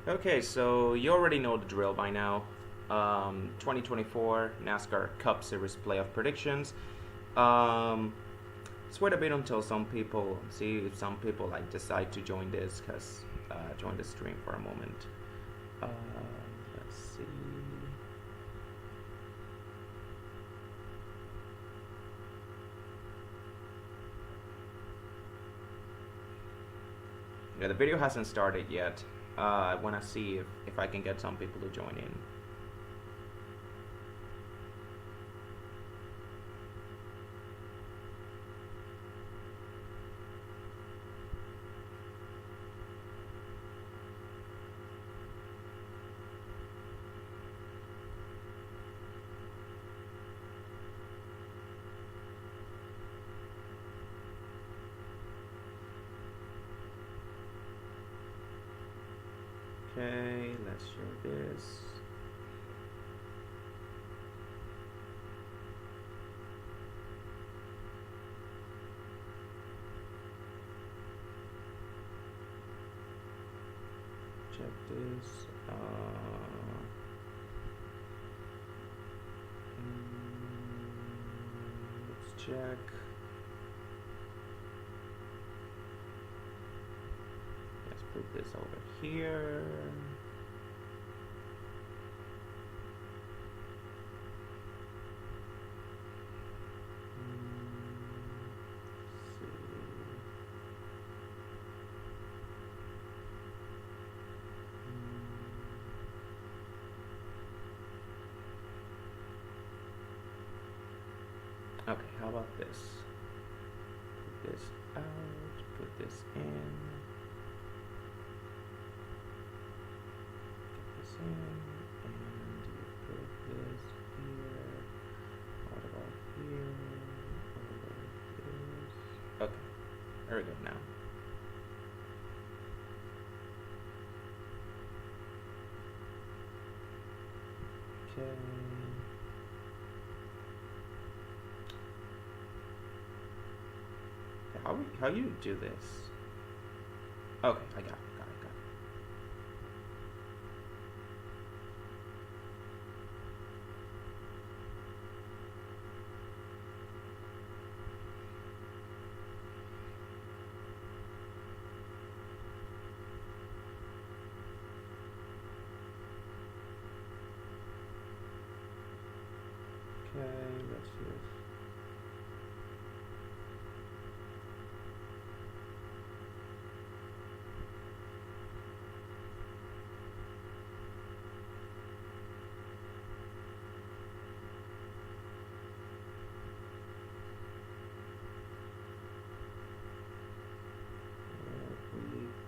Okay, so you already know the drill by now. 2024 NASCAR Cup Series playoff predictions. Um, let's wait a bit until see if some people like decide to join join the stream for a moment. Uh, let's see. Yeah, the video hasn't started yet. I want to see if I can get some people to join in. Okay, let's share this. Check this. Let's check. Let's put this over here. Okay, how about this? Put this out, put this in. Get this in, and you put this here. What about here? What about this? Okay, there we go now. Okay. How you do this? Okay, I got it. Okay, let's use.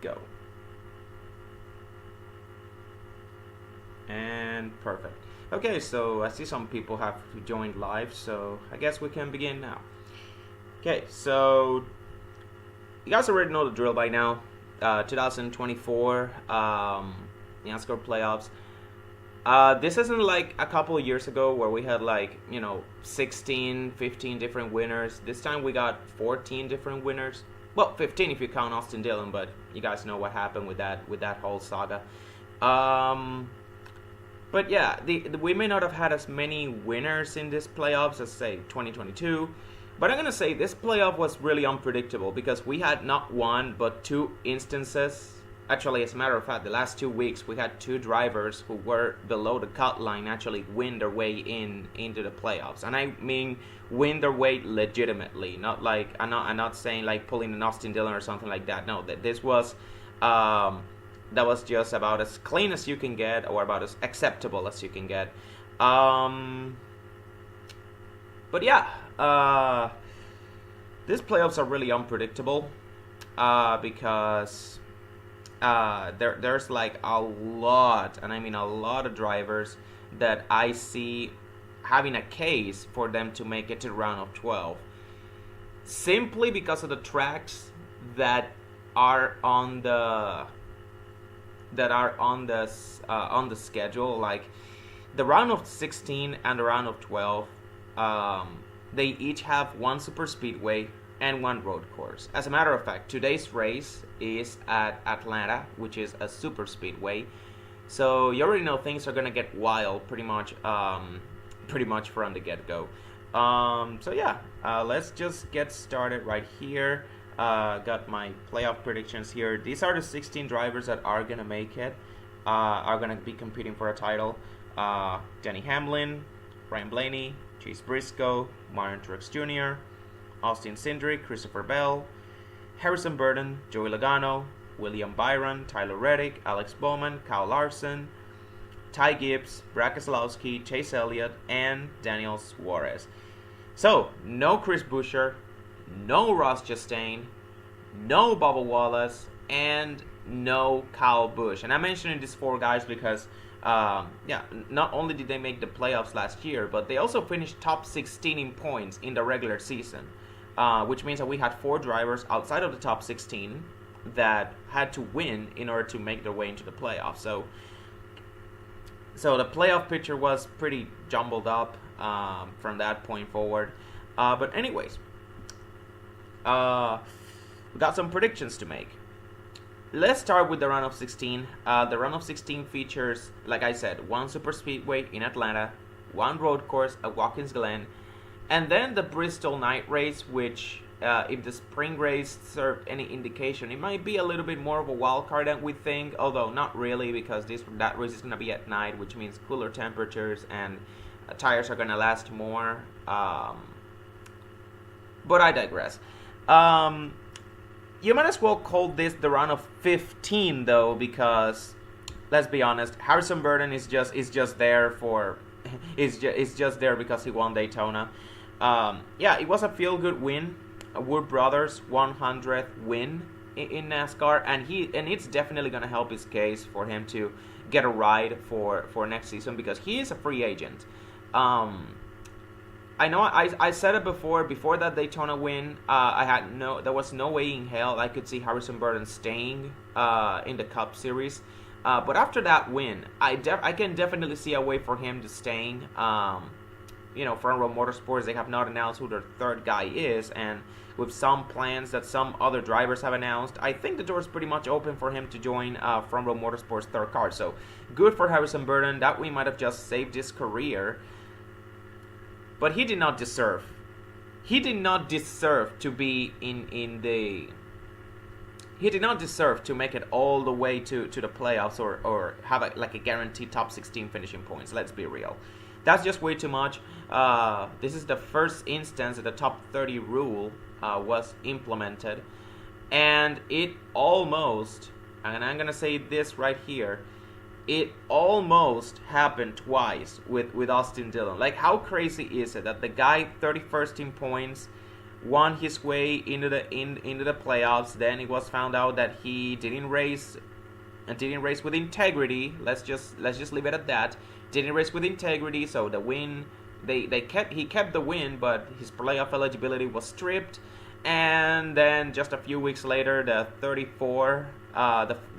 Go. And perfect. Okay, so I see some people have joined live, so I guess we can begin now. Okay, so you guys already know the drill by now. 2024 NASCAR playoffs. This isn't like a couple of years ago where we had 16, 15 different winners. This time we got 14 different winners. Well, 15 if you count Austin Dillon, but you guys know what happened with that whole saga. But yeah, we may not have had as many winners in this playoffs as say 2022, but I'm gonna say this playoff was really unpredictable because we had not one but two instances. Actually, as a matter of fact, the last 2 weeks we had two drivers who were below the cut line actually win their way into the playoffs, and I mean win their way legitimately. Not like I'm not saying like pulling an Austin Dillon or something like that. No, that this was that was just about as clean as you can get, or about as acceptable as you can get. But yeah, these playoffs are really unpredictable because there's like a lot, and I mean a lot of drivers that I see having a case for them to make it to round of 12, simply because of the tracks that are on the schedule. Like the round of 16 and the round of 12, they each have one super speedway and one road course. As a matter of fact, today's race is at Atlanta, which is a super speedway. So you already know things are gonna get wild pretty much from the get-go. So yeah, let's just get started right here. Got my playoff predictions here. These are the 16 drivers that are gonna make it, are gonna be competing for a title. Denny Hamlin, Ryan Blaney, Chase Briscoe, Martin Truex Jr., Austin Cindric, Christopher Bell, Harrison Burton, Joey Logano, William Byron, Tyler Reddick, Alex Bowman, Kyle Larson, Ty Gibbs, Brad Keselowski, Chase Elliott, and Daniel Suarez. So, no Chris Buescher, no Ross Chastain, no Bubba Wallace, and no Kyle Busch. And I'm mentioning these 4 guys because, not only did they make the playoffs last year, but they also finished top 16 in points in the regular season, which means that we had 4 drivers outside of the top 16 that had to win in order to make their way into the playoffs. So the playoff picture was pretty jumbled up from that point forward. But anyways, we got some predictions to make. Let's start with the round of 16. The round of 16 features, like I said, 1 super speedway in Atlanta, 1 road course at Watkins Glen, and then the Bristol night race, which if the spring race served any indication, it might be a little bit more of a wild card than we think, although not really, because that race is going to be at night, which means cooler temperatures and tires are going to last more. But I digress. You might as well call this the round of 15, though, because let's be honest, Harrison Burton is just there for is just there because he won Daytona. Yeah, it was a feel-good win. Wood Brothers 100th win in NASCAR, and it's definitely going to help his case for him to get a ride for next season, because he is a free agent. I know I said it before that Daytona win, there was no way in hell I could see Harrison Burton staying in the Cup Series, but after that win, I can definitely see a way for him to staying. Front Row Motorsports, they have not announced who their 3rd guy is, and with some plans that some other drivers have announced, I think the door is pretty much open for him to join Front Row Motorsports' 3rd car. So good for Harrison Burton. That we might have just saved his career, but he did not deserve. He did not deserve to be in the. He did not deserve to make it all the way to the playoffs or have a guaranteed top 16 finishing points. Let's be real. That's just way too much. This is the first instance that the top 30 rule was implemented. And it almost, and I'm going to say this right here, it almost happened twice with Austin Dillon. Like, how crazy is it that the guy 31st in points won his way into the playoffs, then it was found out that he didn't race with integrity. Let's just leave it at that. Didn't race with integrity, so the win, he kept the win, but his playoff eligibility was stripped. And then just a few weeks later, the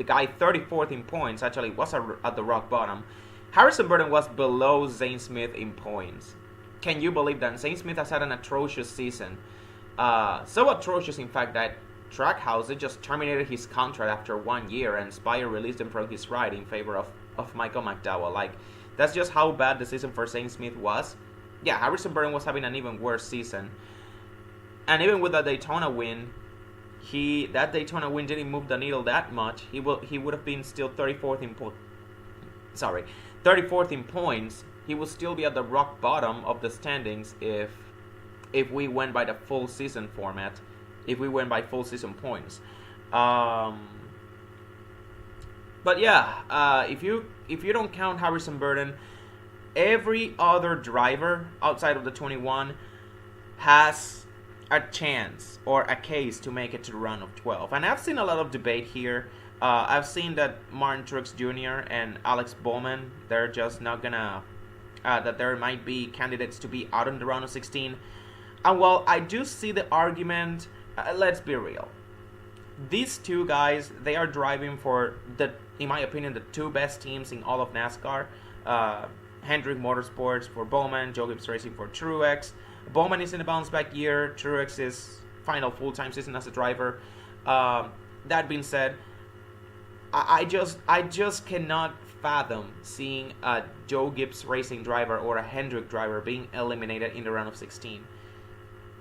guy 34th in points actually was at the rock bottom. Harrison Burton was below Zane Smith in points. Can you believe that? Zane Smith has had an atrocious season. So atrocious, in fact, that Trackhouse just terminated his contract after 1 year, and Spire released him from his ride in favor of Michael McDowell. Like, that's just how bad the season for Zane Smith was. Yeah, Harrison Burton was having an even worse season. And even with that Daytona win, that Daytona win didn't move the needle that much. He would have been still 34th in points. He would still be at the rock bottom of the standings if we went by the full season format, if we went by full season points. But yeah, if you don't count Harrison Burton, every other driver outside of the 21 has a chance or a case to make it to the round of 12. And I've seen a lot of debate here. I've seen that Martin Truex Jr. and Alex Bowman, they're just not gonna, that there might be candidates to be out in the round of 16. And while I do see the argument, let's be real. These two guys, they are driving for in my opinion, the 2 best teams in all of NASCAR. Hendrick Motorsports for Bowman, Joe Gibbs Racing for Truex. Bowman is in a bounce back year. Truex is final full-time season as a driver. That being said, I just cannot fathom seeing a Joe Gibbs Racing driver or a Hendrick driver being eliminated in the round of 16.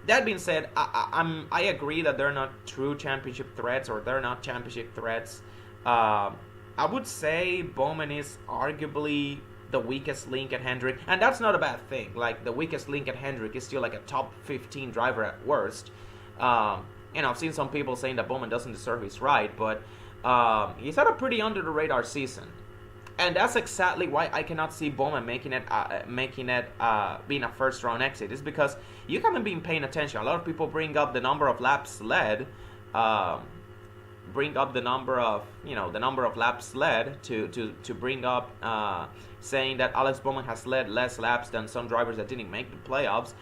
That being said, I agree that they're not true championship threats, or they're not championship threats. I would say Bowman is arguably the weakest link at Hendrick, and that's not a bad thing. Like, the weakest link at Hendrick is still like a top 15 driver at worst. I've seen some people saying that Bowman doesn't deserve his ride, but he's had a pretty under the radar season. And that's exactly why I cannot see Bowman making it being a first round exit. It's because you haven't been paying attention. A lot of people bring up the number of laps led, bring up the number of laps led to bring up saying that Alex Bowman has led less laps than some drivers that didn't make the playoffs.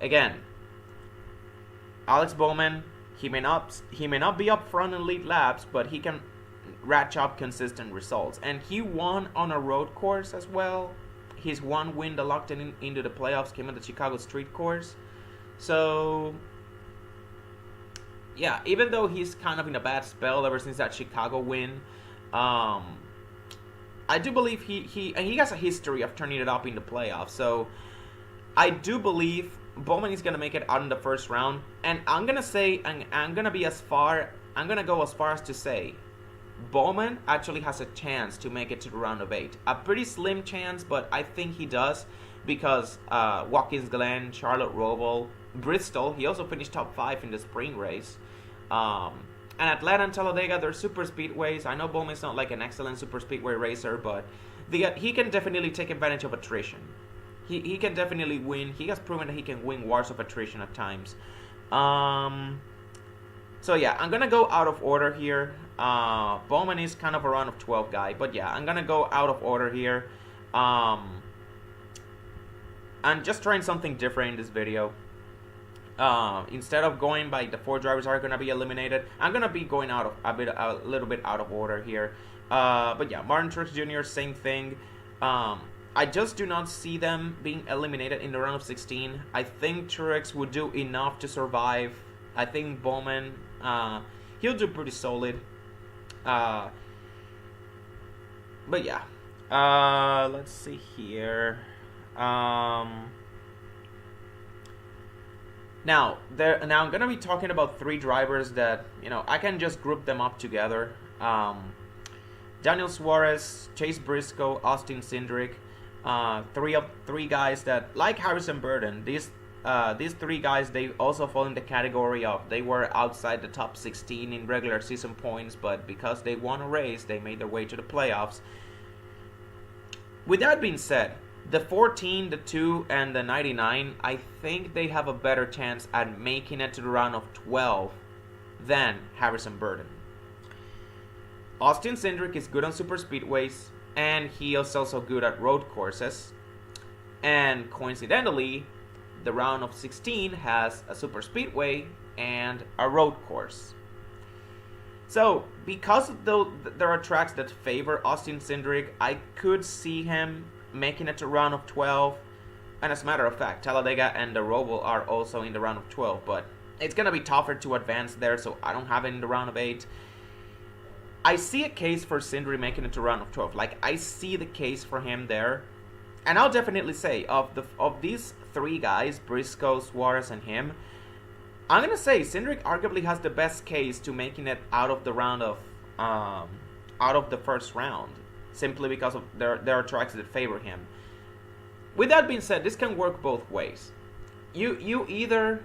Again, Alex Bowman, he may not be up front in lead laps, but he can ratchet up consistent results, and he won on a road course as well. His one win that locked him into the playoffs came at the Chicago street course. So yeah, even though he's kind of in a bad spell ever since that Chicago win, I do believe he has a history of turning it up in the playoffs. So I do believe Bowman is gonna make it out in the first round, and I'm gonna go as far as to say Bowman actually has a chance to make it to the round of 8. A pretty slim chance, but I think he does, because Watkins Glen, Charlotte Roval, Bristol, he also finished top 5 in the spring race. And Atlanta and Talladega, they're super speedways. I know Bowman's not like an excellent super speedway racer, but he can definitely take advantage of attrition. He can definitely win. He has proven that he can win wars of attrition at times. So yeah, I'm gonna go out of order here. Bowman is kind of a round of 12 guy, but yeah, I'm gonna go out of order here. I'm just trying something different in this video. Instead of going by the 4 drivers are gonna be eliminated, I'm gonna be going out of a little bit out of order here. But yeah, Martin Truex Jr., same thing. I just do not see them being eliminated in the round of 16. I think Truex would do enough to survive. I think Bowman, he'll do pretty solid. But yeah, let's see here. Now I'm gonna be talking about 3 drivers that I can just group them up together. Daniel Suarez, Chase Briscoe, Austin Cindric. 3 guys that, like Harrison Burton, these 3 guys, they also fall in the category of they were outside the top 16 in regular season points, but because they won a race, they made their way to the playoffs. With that being said, the 14, the 2, and the 99, I think they have a better chance at making it to the round of 12 than Harrison Burton. Austin Cindric is good on super speedways, and he is also good at road courses. And coincidentally, the round of 16 has a super speedway and a road course. So, because there are tracks that favor Austin Cindric, I could see him making it to round of 12. And as a matter of fact, Talladega and the Roval are also in the round of 12. But it's going to be tougher to advance there, so I don't have it in the round of 8. I see a case for Cindric making it to round of 12. Like, I see the case for him there. And I'll definitely say, of these 3 guys, Briscoe, Suarez, and him, I'm going to say Cindric arguably has the best case to making it out of the round of, out of the first round. Simply because of there are tracks that favor him. With that being said, this can work both ways. You either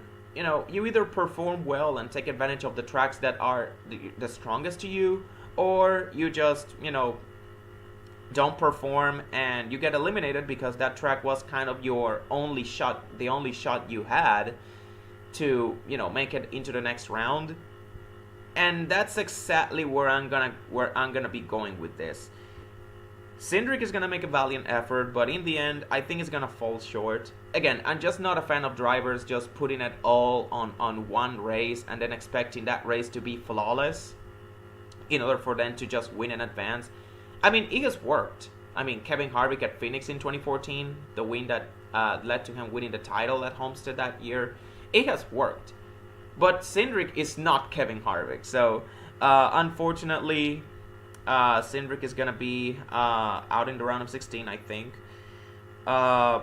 perform well and take advantage of the tracks that are the strongest to you, or you just, don't perform and you get eliminated because that track was kind of your only shot, the only shot you had to, make it into the next round. And that's exactly where I'm gonna be going with this. Cindric is gonna make a valiant effort, but in the end, I think it's gonna fall short. Again, I'm just not a fan of drivers just putting it all on one race and then expecting that race to be flawless in order for them to just win in advance. I mean, it has worked. I mean, Kevin Harvick at Phoenix in 2014, the win that led to him winning the title at Homestead that year, it has worked. But Cindric is not Kevin Harvick. So, unfortunately, Cindric is going to be out in the round of 16, I think.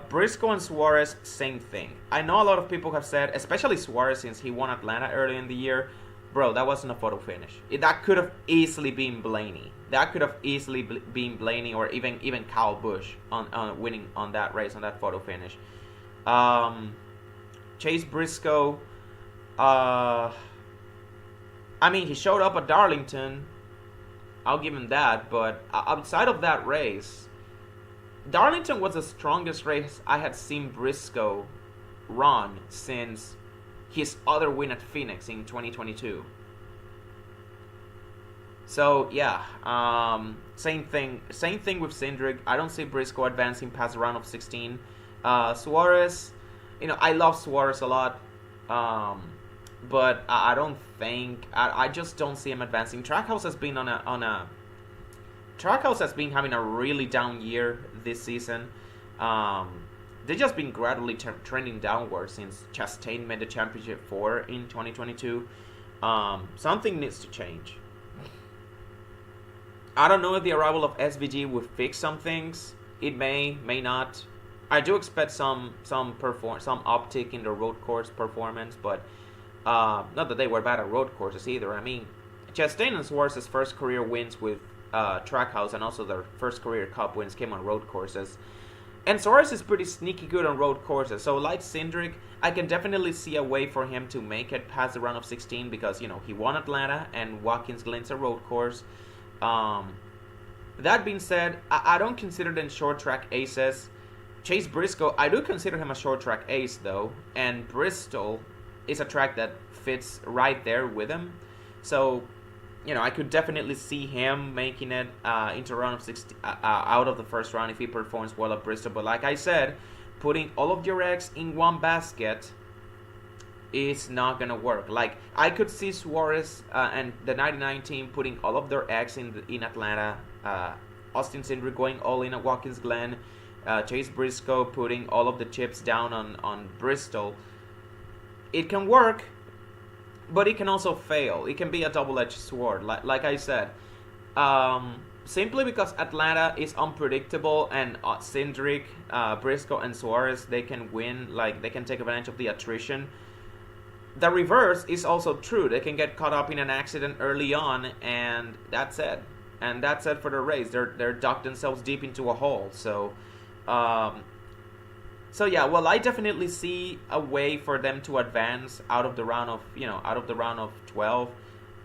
Briscoe and Suarez, same thing. I know a lot of people have said, especially Suarez since he won Atlanta early in the year, bro, that wasn't a photo finish. That could have easily been Blaney. That could have easily been Blaney or even Kyle Busch on winning on that race, on that photo finish. Chase Briscoe, I mean, he showed up at Darlington. I'll give him that, but outside of that race, Darlington was the strongest race I had seen Briscoe run since his other win at Phoenix in 2022. So yeah, same thing with Cindric. I don't see Briscoe advancing past the round of 16. Suarez, I love Suarez a lot, but I don't think I just don't see him advancing. Trackhouse has been Trackhouse has been having a really down year this season. They've just been gradually trending downward since Chastain made the championship 4 in 2022. Something needs to change. I don't know if the arrival of SVG will fix some things. It may not. I do expect some uptick in the road course performance, but not that they were bad at road courses either. I mean, Chastain and Suarez's first career wins with Trackhouse and also their first career Cup wins came on road courses. And Suarez is pretty sneaky good on road courses. So like Cindric, I can definitely see a way for him to make it past the round of 16 because, he won Atlanta and Watkins Glen's a road course. That being said, I don't consider them short track aces. Chase Briscoe, I do consider him a short track ace though. And Bristol is a track that fits right there with him. So, I could definitely see him making it into round of 16, out of the first round if he performs well at Bristol. But like I said, putting all of your eggs in one basket is not going to work. Like, I could see Suarez and the 99 team putting all of their eggs in Atlanta. Austin Cindric going all in at Watkins Glen. Chase Briscoe putting all of the chips down on Bristol. It can work, but it can also fail. It can be a double-edged sword. Like I said, simply because Atlanta is unpredictable and Cindric, Briscoe, and Suarez, they can win. Like, they can take advantage of the attrition. The reverse is also true. They can get caught up in an accident early on, and that's it. And that's it for the race. They're dug themselves deep into a hole. So yeah, well, I definitely see a way for them to advance out of the round of 12.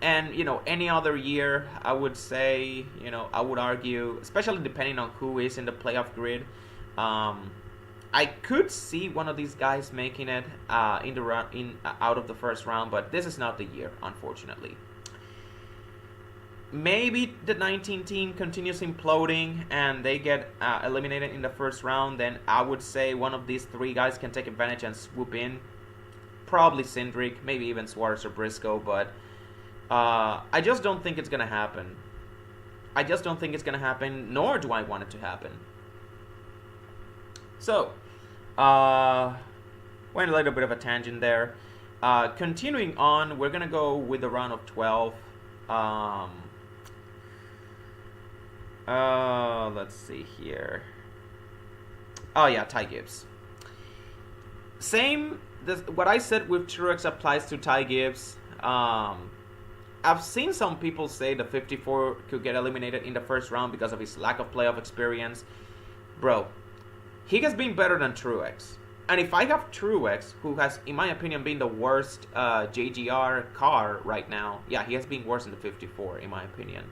And, any other year, I would say, I would argue, especially depending on who is in the playoff grid, I could see one of these guys making it out of the first round, but this is not the year, unfortunately. Maybe the 19 team continues imploding and they get eliminated in the first round, then I would say one of these three guys can take advantage and swoop in. Probably Cindric, maybe even Suarez or Briscoe, but I just don't think it's going to happen. Nor do I want it to happen. So, went a little bit of a tangent there. Continuing on, we're going to go with the round of 12. Let's see here. Oh yeah, Ty Gibbs. What I said with Truex applies to Ty Gibbs. I've seen some people say the 54 could get eliminated in the first round because of his lack of playoff experience. Bro, he has been better than Truex. And if I have Truex, who has, in my opinion, been the worst JGR car right now, yeah, he has been worse than the 54, in my opinion.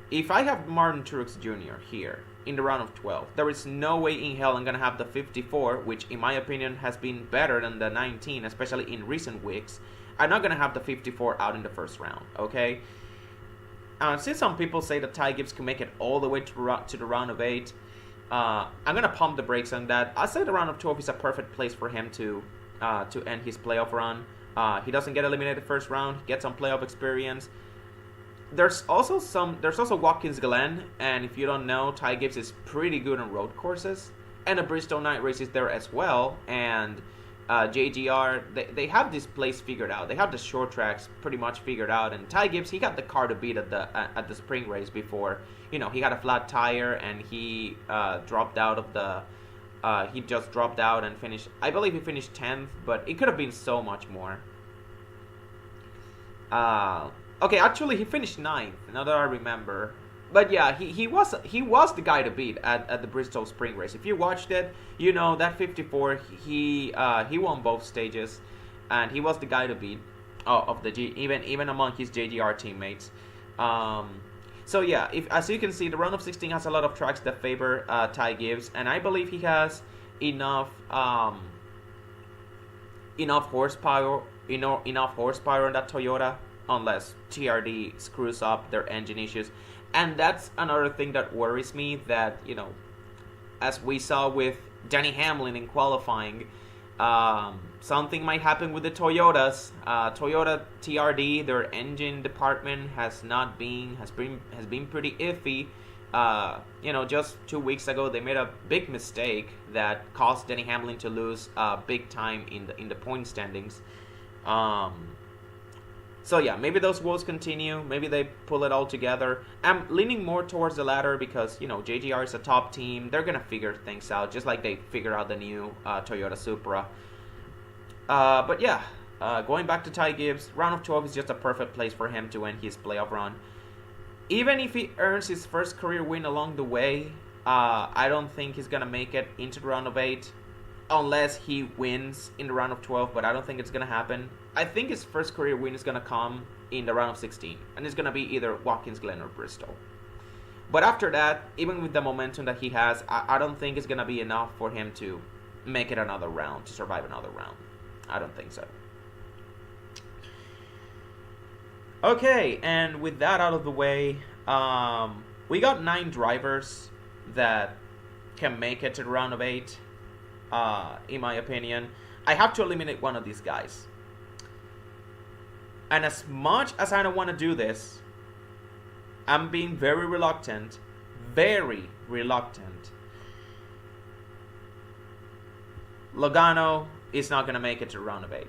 If I have Martin Truex Jr. here in the round of 12, there is no way in hell I'm going to have the 54, which in my opinion has been better than the 19, especially in recent weeks. I'm not going to have the 54 out in the first round, okay? Since some people say that Ty Gibbs can make it all the way to the round of 8, I'm going to pump the brakes on that. I say the round of 12 is a perfect place for him to end his playoff run. He doesn't get eliminated first round. He gets some playoff experience. There's also Watkins Glen, and if you don't know, Ty Gibbs is pretty good on road courses, and the Bristol Night Race is there as well, and JGR, they have this place figured out. They have the short tracks pretty much figured out. And Ty Gibbs, he got the car to beat at the spring race before. You know, he had a flat tire and he dropped out of the. He just dropped out and finished. I believe he finished 10th, but it could have been so much more. Okay, actually he finished 9th. Now that I remember. But yeah, he was the guy to beat at the Bristol Spring Race. If you watched it, you know that 54 he won both stages, and he was the guy to beat of the even among his JGR teammates. So yeah, as you can see, the round of 16 has a lot of tracks that favor Ty Gibbs, and I believe he has enough horsepower on that Toyota, unless TRD screws up their engine issues. And that's another thing that worries me, that, you know, as we saw with Denny Hamlin in qualifying, something might happen with the Toyotas. Toyota TRD, their engine department has been pretty iffy. You know, just 2 weeks ago they made a big mistake that caused Denny Hamlin to lose big time in the point standings. So yeah, maybe those woes continue. Maybe they pull it all together. I'm leaning more towards the latter because, you know, JGR is a top team. They're gonna figure things out, just like they figured out the new Toyota Supra. But yeah, going back to Ty Gibbs, round of 12 is just a perfect place for him to end his playoff run. Even if he earns his first career win along the way, I don't think he's gonna make it into the round of 8. Unless he wins in the round of 12, but I don't think it's going to happen. I think his first career win is going to come in the round of 16, and it's going to be either Watkins Glen or Bristol. But after that, even with the momentum that he has, I don't think it's going to be enough for him to make it another round, to survive another round. I don't think so. Okay, and with that out of the way, we got 9 drivers that can make it to the round of 8. In my opinion, I have to eliminate one of these guys. And as much as I don't want to do this, I'm being very reluctant. Very reluctant. Logano is not going to make it to round of 8.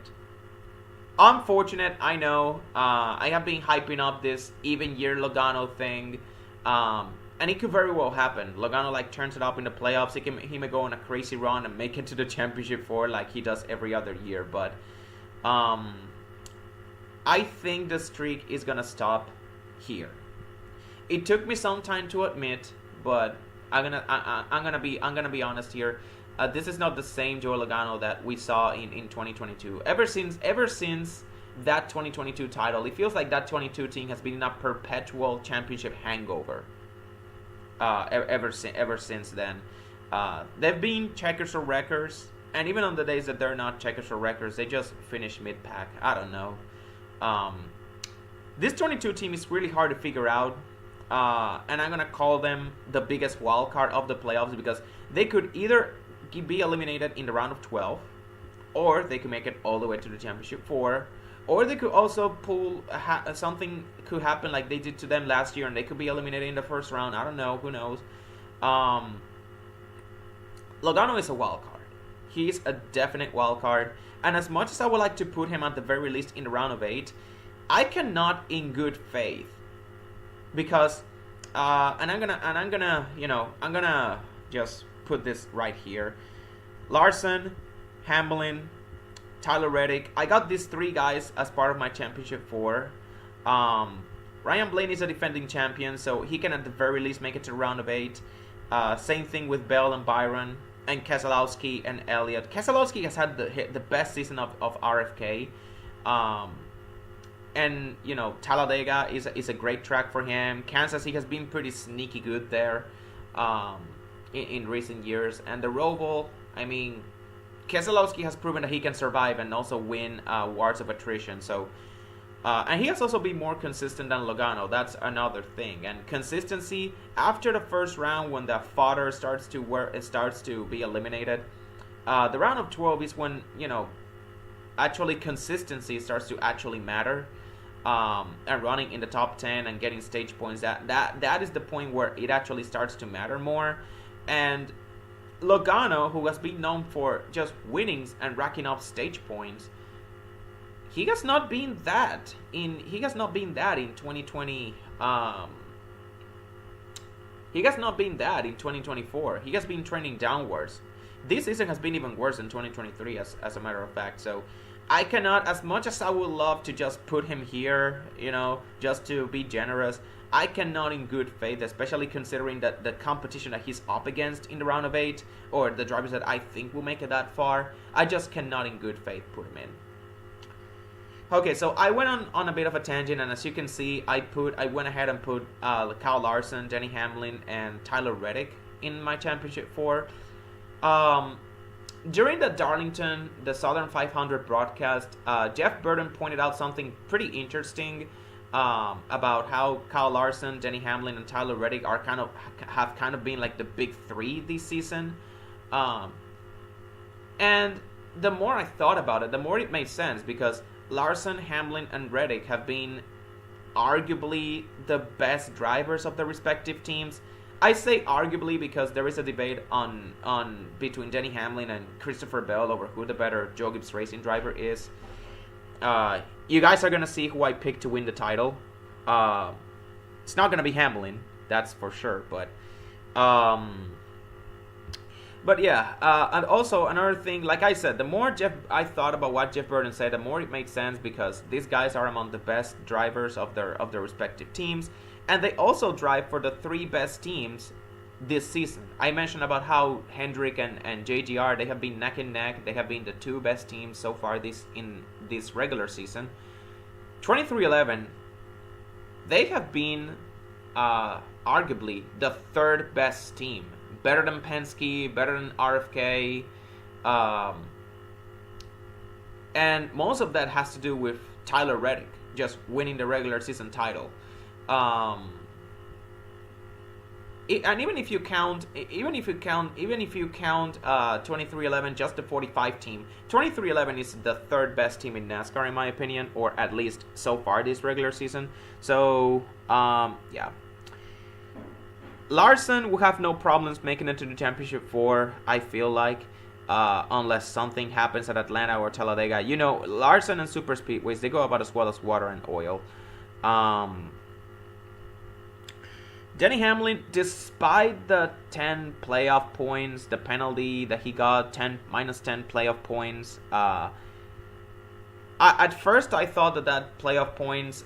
Unfortunate, I know. I have been hyping up this even year Logano thing. And it could very well happen. Logano turns it up in the playoffs. He may go on a crazy run and make it to the championship 4 like he does every other year. But I think the streak is gonna stop here. It took me some time to admit, but I'm gonna be honest here. This is not the same Joey Logano that we saw in 2022. Ever since that 2022 title, it feels like that 22 team has been in a perpetual championship hangover. Ever since then, they've been checkers or wreckers, and even on the days that they're not checkers or wreckers, they just finish mid-pack. I don't know. This 22 team is really hard to figure out, and I'm gonna call them the biggest wild card of the playoffs because they could either be eliminated in the round of 12, or they could make it all the way to the championship 4. Or they could also pull something could happen like they did to them last year, and they could be eliminated in the first round. I don't know. Who knows? Logano is a wild card. He's a definite wild card. And as much as I would like to put him at the very least in the round of 8, I cannot in good faith, because I'm gonna just put this right here. Larson, Hamlin, Tyler Reddick. I got these 3 guys as part of my championship 4. Ryan Blaney is a defending champion, so he can at the very least make it to round of 8. Same thing with Bell and Byron, and Keselowski and Elliott. Keselowski has had the best season of RFK. And, you know, Talladega is a great track for him. Kansas, he has been pretty sneaky good there in recent years. And the Roval, I mean, Keselowski has proven that he can survive and also win wars of attrition. So, and he has also been more consistent than Logano. That's another thing. And consistency after the first round, when the fodder starts to be eliminated, the round of 12 is when, you know, actually consistency starts to actually matter. And running in the top 10 and getting stage points, that is the point where it actually starts to matter more. And Logano, who has been known for just winnings and racking up stage points, he has not been that in 2020. He has not been that in 2024. He has been trending downwards. This season has been even worse than 2023, as a matter of fact. So I cannot, as much as I would love to just put him here, just to be generous, I cannot in good faith, especially considering that the competition that he's up against in the round of 8, or the drivers that I think will make it that far, I just cannot in good faith put him in. Okay, so I went on a bit of a tangent, and as you can see, I went ahead and put Kyle Larson, Denny Hamlin, and Tyler Reddick in my Championship 4. During the Darlington, the Southern 500 broadcast, Jeff Burton pointed out something pretty interesting about how Kyle Larson, Denny Hamlin, and Tyler Reddick have kind of been like the big three this season. And the more I thought about it, the more it made sense, because Larson, Hamlin, and Reddick have been arguably the best drivers of their respective teams. I say arguably because there is a debate on between Denny Hamlin and Christopher Bell over who the better Joe Gibbs Racing driver is. You guys are gonna see who I picked to win the title. It's not gonna be Hamlin, that's for sure. But yeah, and also another thing, like I said, the more I thought about what Jeff Burton said, the more it made sense, because these guys are among the best drivers of their respective teams, and they also drive for the 3 best teams this season. I mentioned about how Hendrick and JGR, they have been neck and neck. They have been the 2 best teams so far in this regular season. 23XI, they have been arguably the 3rd best team. Better than Penske, better than RFK. And most of that has to do with Tyler Reddick just winning the regular season title. And even if you count 23XI, just the 45 team, 23XI is the 3rd best team in NASCAR in my opinion, or at least so far this regular season. So yeah, Larson will have no problems making it to the Championship 4, I feel like, unless something happens at Atlanta or Talladega. Larson and super speedways, they go about as well as water and oil. Denny Hamlin, despite the 10 playoff points, the penalty that he got, minus 10 playoff points, at first I thought that playoff point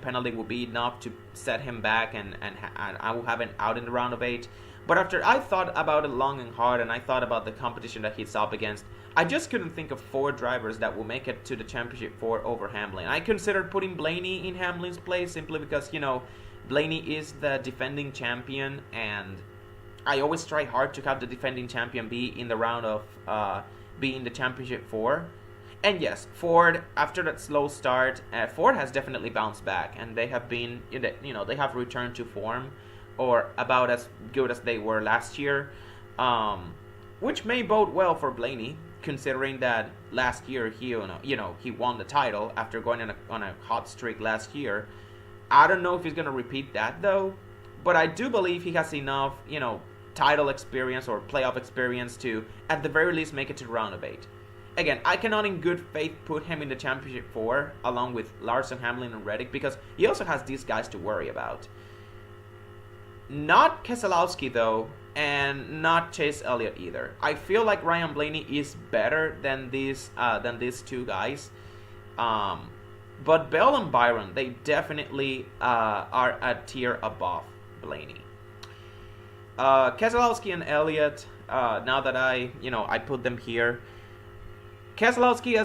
penalty would be enough to set him back, and I will have him out in the round of 8. But after I thought about it long and hard, and I thought about the competition that he's up against, I just couldn't think of 4 drivers that will make it to the Championship 4 over Hamlin. I considered putting Blaney in Hamlin's place simply because, Blaney is the defending champion, and I always try hard to have the defending champion be in the round of be in the Championship 4. And yes, Ford, after that slow start, Ford has definitely bounced back, and they have been, they have returned to form, or about as good as they were last year, which may bode well for Blaney, considering that last year he won the title after going on a hot streak last year. I don't know if he's going to repeat that though, but I do believe he has enough, title experience or playoff experience to, at the very least, make it to the round of 8. Again, I cannot in good faith put him in the Championship 4 along with Larson, Hamlin, and Reddick, because he also has these guys to worry about. Not Keselowski though, and not Chase Elliott either. I feel like Ryan Blaney is better than these 2 guys. But Bell and Byron, they definitely are a tier above Blaney. Keselowski and Elliott, now that I put them here, Keselowski,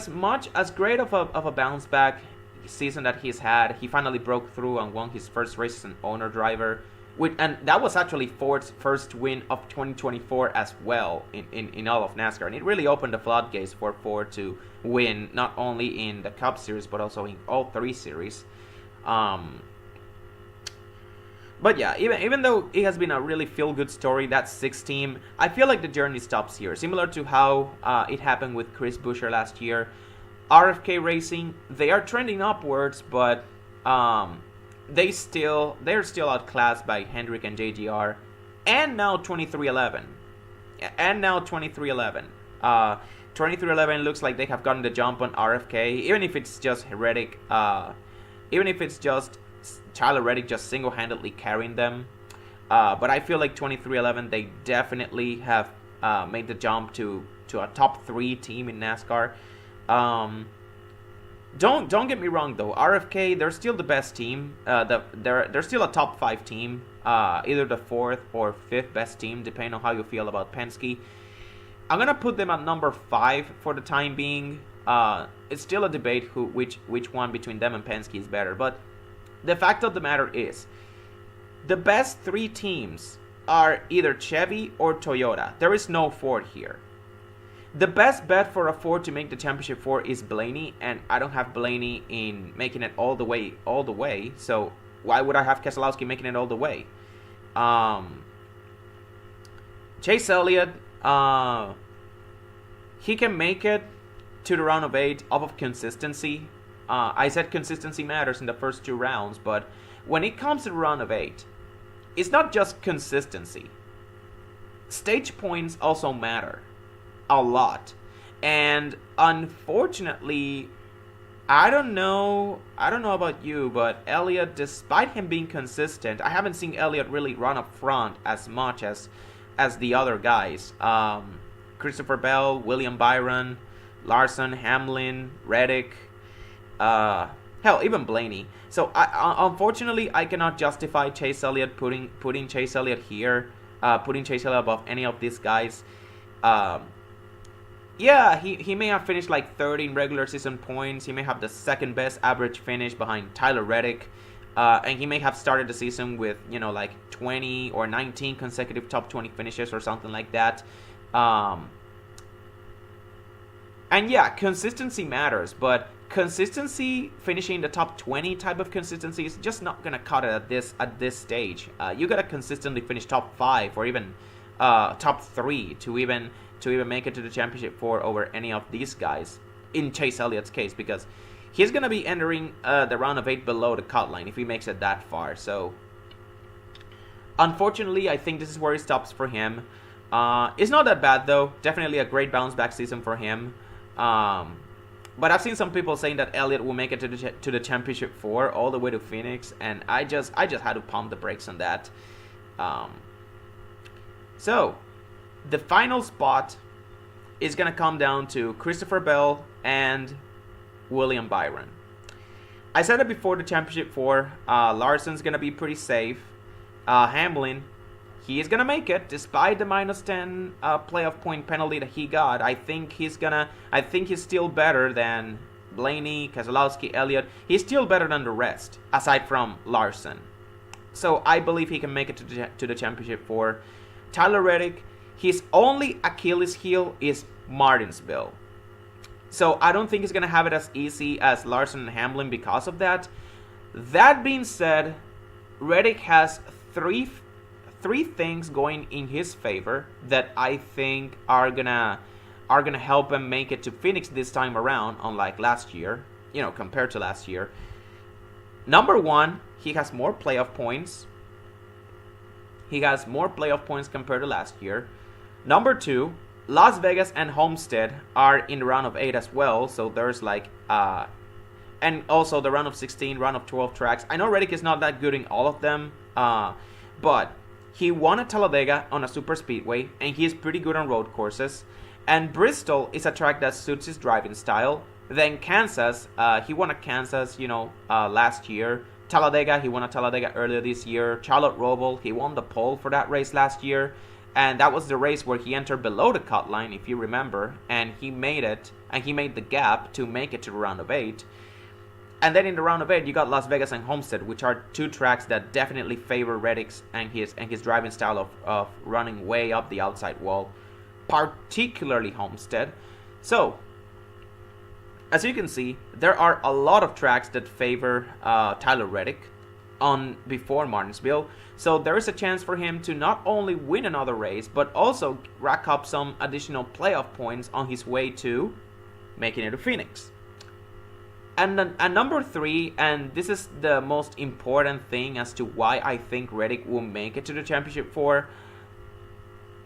as great of a bounce back season that he's had, he finally broke through and won his first race as an owner driver. And that was actually Ford's first win of 2024 as well in all of NASCAR. And it really opened the floodgates for Ford to win not only in the Cup Series but also in all 3 series. But yeah, even though it has been a really feel-good story, that 6 team, I feel like the journey stops here. Similar to how it happened with Chris Buescher last year. RFK Racing, they are trending upwards, but they're still outclassed by Hendrick and JGR, and now 23XI. and now 2311. 2311 looks like they have gotten the jump on RFK, even if it's just Reddick, even if it's just Tyler Reddick just single-handedly carrying them. But I feel like 2311, they definitely have made the jump to a top 3 team in NASCAR. Don't get me wrong though, RFK, they're still the best team. They're still a top 5 team, either the 4th or 5th best team, depending on how you feel about Penske. I'm gonna put them at number 5 for the time being. It's still a debate which one between them and Penske is better, but the fact of the matter is, the best 3 teams are either Chevy or Toyota. There is no Ford here. The best bet for a Ford to make the championship 4 is Blaney, and I don't have Blaney in making it all the way. So why would I have Keselowski making it all the way? Chase Elliott, he can make it to the round of 8 off of consistency. I said consistency matters in the first 2 rounds, but when it comes to the round of 8, it's not just consistency. Stage points also matter a lot. And unfortunately, I don't know about you, but Elliott, despite him being consistent, I haven't seen Elliott really run up front as much as the other guys. Christopher Bell, William Byron, Larson, Hamlin, Reddick, hell, even Blaney. So unfortunately, I cannot justify Chase Elliott putting Chase Elliott here, putting Chase Elliott above any of these guys. Yeah, he may have finished like 3rd in regular season points. He may have the 2nd best average finish behind Tyler Reddick. And he may have started the season with, like 20 or 19 consecutive top 20 finishes or something like that. And yeah, consistency matters, but consistency, finishing in the top 20 type of consistency is just not gonna cut it at this stage. You gotta consistently finish top 5 or even top 3 to even make it to the championship 4 over any of these guys. In Chase Elliott's case, because he's gonna be entering the round of 8 below the cut line if he makes it that far. So unfortunately, I think this is where it stops for him. It's not that bad though. Definitely a great bounce back season for him. But I've seen some people saying that Elliott will make it to the championship 4 all the way to Phoenix, and I just had to pump the brakes on that. So the final spot is gonna come down to Christopher Bell and William Byron. I said it before the championship 4. Larson's gonna be pretty safe. Hamlin, he is gonna make it despite the -10 playoff point penalty that he got. I think he's still better than Blaney, Keselowski, Elliott. He's still better than the rest, aside from Larson. So I believe he can make it to the championship 4. Tyler Reddick, his only Achilles heel is Martinsville. So I don't think he's gonna have it as easy as Larson and Hamlin because of that. That being said, Reddick has three things going in his favor that I think are gonna help him make it to Phoenix this time around, unlike last year, compared to last year. Number 1, he has more playoff points. He has more playoff points compared to last year. Number 2, Las Vegas and Homestead are in the round of 8 as well, so there's and also the round of 16, round of 12 tracks. I know Reddick is not that good in all of them, but he won at Talladega on a super speedway, and he is pretty good on road courses. And Bristol is a track that suits his driving style. Then Kansas, he won at Kansas, last year. Talladega, he won at Talladega earlier this year. Charlotte Roval, he won the pole for that race last year. And that was the race where he entered below the cut line, if you remember. And he made it, and he made the gap to make it to the round of 8. And then in the round of 8, you got Las Vegas and Homestead, which are 2 tracks that definitely favor Reddick's and his driving style of running way up the outside wall, particularly Homestead. So, as you can see, there are a lot of tracks that favor Tyler Reddick before Martinsville. So there is a chance for him to not only win another race, but also rack up some additional playoff points on his way to making it to Phoenix. And number 3, and this is the most important thing as to why I think Reddick will make it to the championship 4.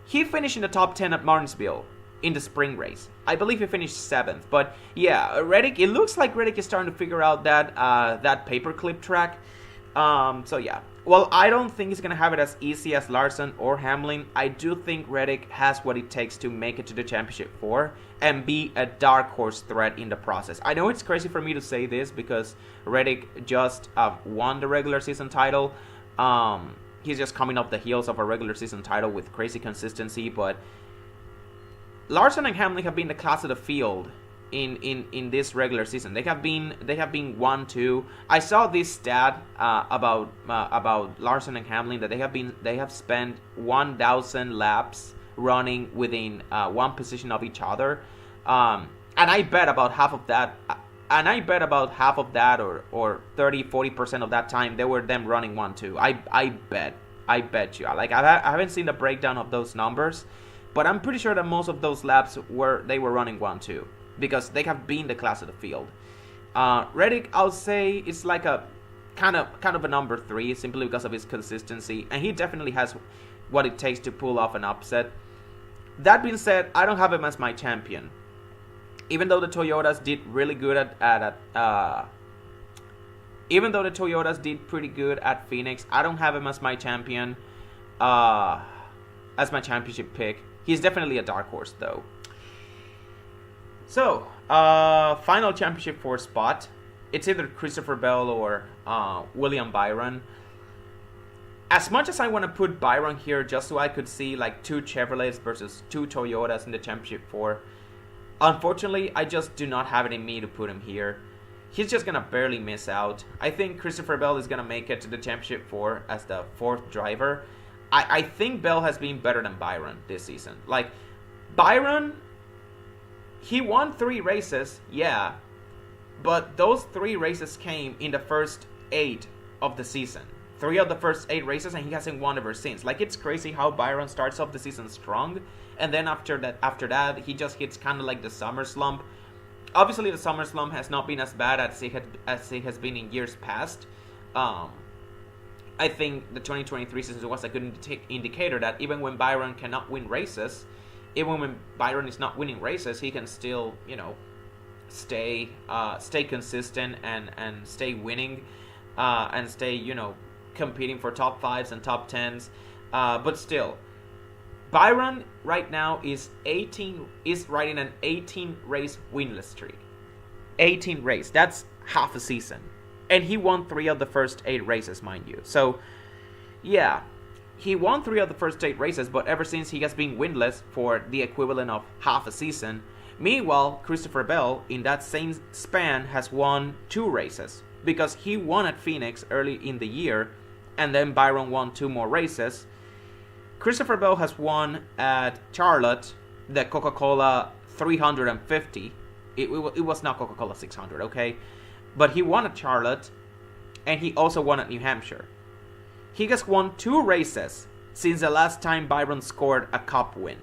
He finished in the top 10 at Martinsville in the spring race. I believe he finished 7th. But yeah, Reddick, it looks like Reddick is starting to figure out that that paperclip track. So yeah. Well, I don't think he's going to have it as easy as Larson or Hamlin. I do think Reddick has what it takes to make it to the Championship 4 and be a dark horse threat in the process. I know it's crazy for me to say this because Reddick just won the regular season title. He's just coming off the heels of a regular season title with crazy consistency, but Larson and Hamlin have been the class of the field in this regular season. They have been 1-2. I saw this stat about Larson and Hamlin that they have spent 1,000 laps running within one position of each other, and I bet about half of that. And I bet about half of that, or 30-40% of that time, they were them running 1-2. I bet you. Like I haven't seen the breakdown of those numbers, but I'm pretty sure that most of those laps they were running 1-2 because they have been the class of the field. Reddick, I'll say, is like a kind of a number 3 simply because of his consistency, and he definitely has what it takes to pull off an upset. That being said, I don't have him as my champion. Even though the Toyotas did really good even though the Toyotas did pretty good at Phoenix, I don't have him as my champion, as my championship pick. He's definitely a dark horse, though. So, final championship 4 spot. It's either Christopher Bell or William Byron. As much as I want to put Byron here just so I could see like 2 Chevrolets versus 2 Toyotas in the championship 4, unfortunately, I just do not have it in me to put him here. He's just going to barely miss out. I think Christopher Bell is going to make it to the Championship 4 as the 4th driver. I think Bell has been better than Byron this season. Like, Byron, he won 3 races, yeah. But those 3 races came in the first 8 of the season. 3 of the first 8 races, and he hasn't won ever since. Like, it's crazy how Byron starts off the season strong, and then after that, he just hits kind of like the summer slump. Obviously, the summer slump has not been as bad as it has been in years past. I think the 2023 season was a good indicator that even when Byron cannot win races, even when Byron is not winning races, he can still, stay consistent and stay winning, and stay, competing for top 5s and top 10s. But still, Byron right now is riding an 18 race winless streak. 18 race. That's half a season. And he won 3 of the first 8 races, mind you. So, yeah. He won 3 of the first 8 races, but ever since he has been winless for the equivalent of half a season. Meanwhile, Christopher Bell, in that same span, has won 2 races. Because he won at Phoenix early in the year, and then Byron won 2 more races. Christopher Bell has won at Charlotte, the Coca-Cola 350. It was not Coca-Cola 600, okay? But he won at Charlotte, and he also won at New Hampshire. He has won 2 races since the last time Byron scored a Cup win.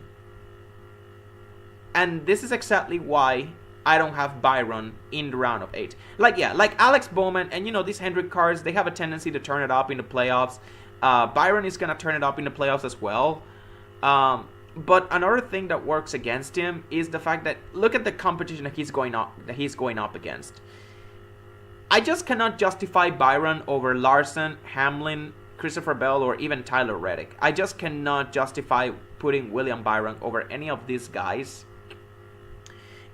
And this is exactly why I don't have Byron in the round of 8. Like Alex Bowman and, these Hendrick cars, they have a tendency to turn it up in the playoffs. Byron is going to turn it up in the playoffs as well. But another thing that works against him is the fact that look at the competition that he's going up against. I just cannot justify Byron over Larson, Hamlin, Christopher Bell, or even Tyler Reddick. I just cannot justify putting William Byron over any of these guys.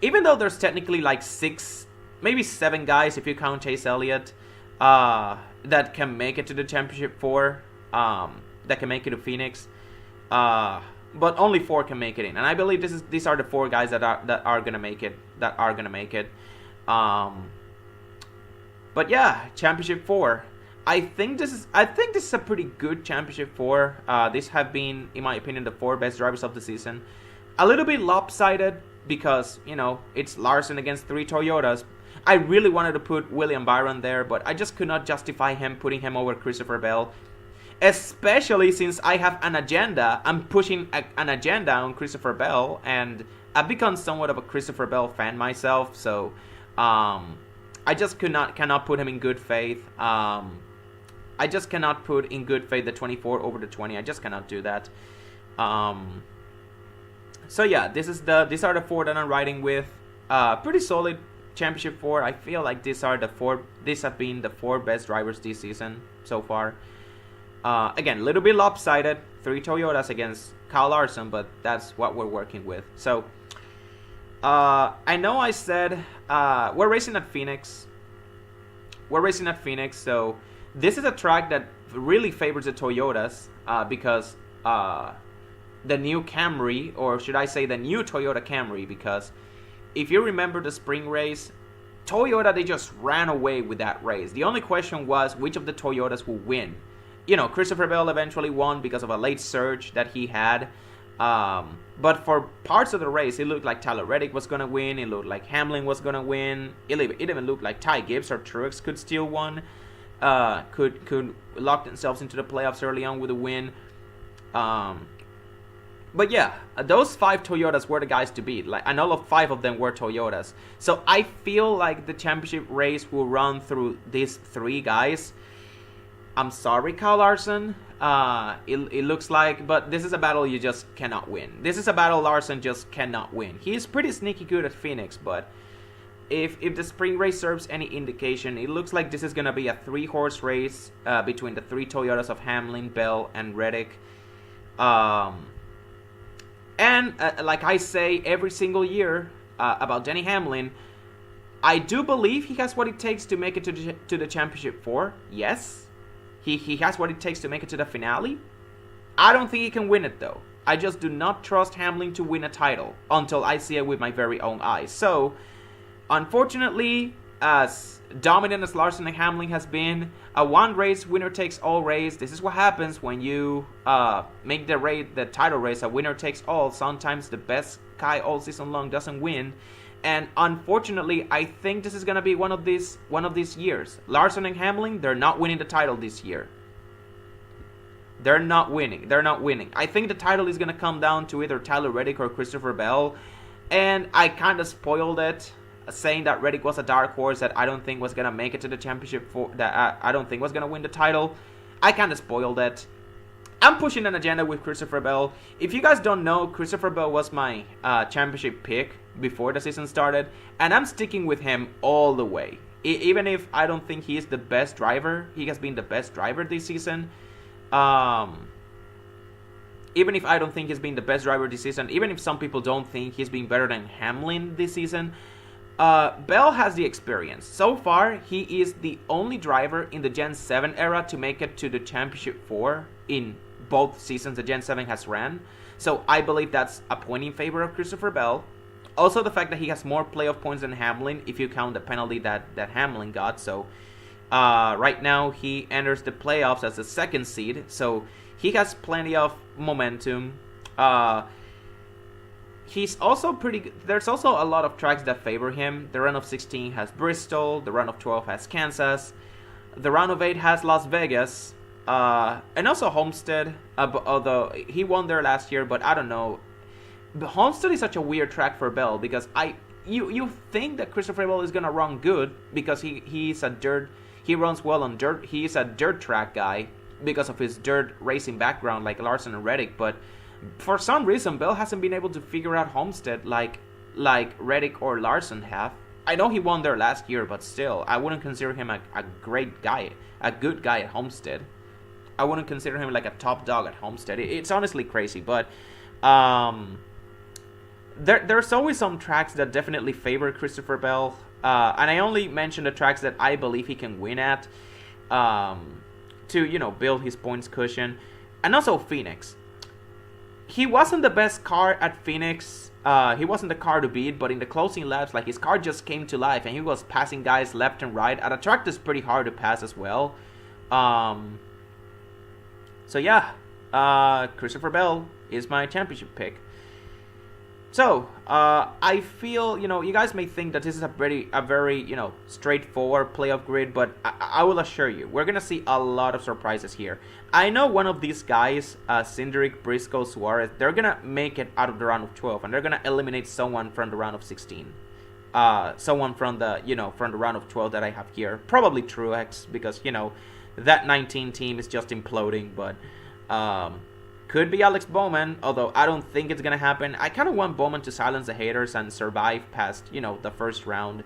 Even though there's technically like 6, maybe 7 guys if you count Chase Elliott, that can make it to the Championship 4. That can make it to Phoenix, but only 4 can make it in, and I believe these are the 4 guys that are gonna make it. But yeah, Championship 4. I think this is a pretty good Championship 4. These have been, in my opinion, the 4 best drivers of the season. A little bit lopsided because it's Larson against 3 Toyotas. I really wanted to put William Byron there, but I just could not justify putting him over Christopher Bell. Especially since I have an agenda. I'm pushing an agenda on Christopher Bell, and I've become somewhat of a Christopher Bell fan myself, so I just cannot put him in good faith. I just cannot put in good faith the 24 over the 20. I just cannot do that. So yeah, these are the four that I'm riding with. Pretty solid championship four. I feel like these have been the four best drivers this season so far. Again, a little bit lopsided. 3 Toyotas against Kyle Larson, but that's what we're working with. So I know I said we're racing at Phoenix. So this is a track that really favors the Toyotas because the new Camry, or should I say the new Toyota Camry, because if you remember the spring race, Toyota, they just ran away with that race. The only question was which of the Toyotas will win. You know, Christopher Bell eventually won because of a late surge that he had. But for parts of the race, it looked like Tyler Reddick was going to win. It looked like Hamlin was going to win. It even looked like Ty Gibbs or Truex could steal one. Could lock themselves into the playoffs early on with a win. But yeah, those 5 Toyotas were the guys to beat. Like, and all of 5 of them were Toyotas. So I feel like the championship race will run through these 3 guys. I'm sorry, Kyle Larson. It looks like, but this is a battle you just cannot win. This is a battle Larson just cannot win. He's pretty sneaky good at Phoenix, but if the spring race serves any indication, it looks like this is going to be a 3-horse race between the 3 Toyotas of Hamlin, Bell, and Reddick. And like I say every single year about Denny Hamlin, I do believe he has what it takes to make it to the championship 4. Yes. He has what it takes to make it to the finale. I don't think he can win it, though. I just do not trust Hamlin to win a title until I see it with my very own eyes. So, unfortunately, as dominant as Larson and Hamlin has been, a one-race winner-takes-all race, this is what happens when you make the title race a winner-takes-all. Sometimes the best guy all season long doesn't win. And unfortunately, I think this is going to be one of these years. Larson and Hamlin, they're not winning the title this year. They're not winning. I think the title is going to come down to either Tyler Reddick or Christopher Bell. And I kind of spoiled it, saying that Reddick was a dark horse that I don't think was going to make it to the championship, that I don't think was going to win the title. I kind of spoiled it. I'm pushing an agenda with Christopher Bell. If you guys don't know, Christopher Bell was my championship pick before the season started, and I'm sticking with him all the way. Even if I don't think he is the best driver, he has been the best driver this season. Even if I don't think he's been the best driver this season, even if some people don't think he's been better than Hamlin this season, Bell has the experience. So far, he is the only driver in the Gen 7 era to make it to the Championship 4 in both seasons the Gen 7 has ran. So I believe that's a point in favor of Christopher Bell. Also, the fact that he has more playoff points than Hamlin, if you count the penalty that Hamlin got. So right now, he enters the playoffs as the 2nd seed. So he has plenty of momentum. He's also pretty good. There's also a lot of tracks that favor him. The run of 16 has Bristol. The run of 12 has Kansas. The round of 8 has Las Vegas. And also Homestead. Although he won there last year, but I don't know. But Homestead is such a weird track for Bell because you think that Christopher Bell is gonna run good because he runs well on dirt. He's a dirt track guy because of his dirt racing background like Larson and Reddick, but for some reason, Bell hasn't been able to figure out Homestead like Reddick or Larson have. I know he won there last year, but still, I wouldn't consider him a great guy, a good guy at Homestead. I wouldn't consider him like a top dog at Homestead. It's honestly crazy, but there's always some tracks that definitely favor Christopher Bell, and I only mention the tracks that I believe he can win at to build his points cushion, and also Phoenix. He wasn't the best car at Phoenix. He wasn't the car to beat, but in the closing laps, like his car just came to life and he was passing guys left and right at a track that's pretty hard to pass as well. So yeah, Christopher Bell is my championship pick. So I feel you guys may think that this is a very straightforward playoff grid, but I will assure you we're gonna see a lot of surprises here. I know one of these guys, Cindric, Briscoe, Suarez, they're gonna make it out of the round of 12, and they're gonna eliminate someone from the round of 16. Someone from the from the round of 12 that I have here, probably Truex, because that 19 team is just imploding, but Could be Alex Bowman, although I don't think it's gonna happen. I kind of want Bowman to silence the haters and survive past, the first round.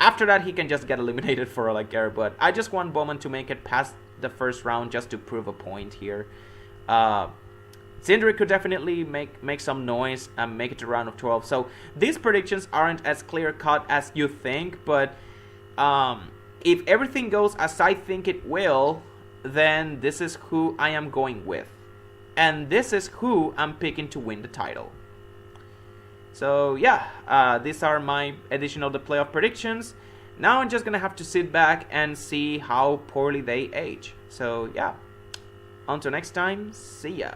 After that, he can just get eliminated for all I care, but I just want Bowman to make it past the first round just to prove a point here. Cindric could definitely make some noise and make it to round of 12. So these predictions aren't as clear-cut as you think, but if everything goes as I think it will, then this is who I am going with. And this is who I'm picking to win the title. So yeah, these are my edition of the playoff predictions. Now I'm just gonna have to sit back and see how poorly they age. So yeah, until next time, see ya.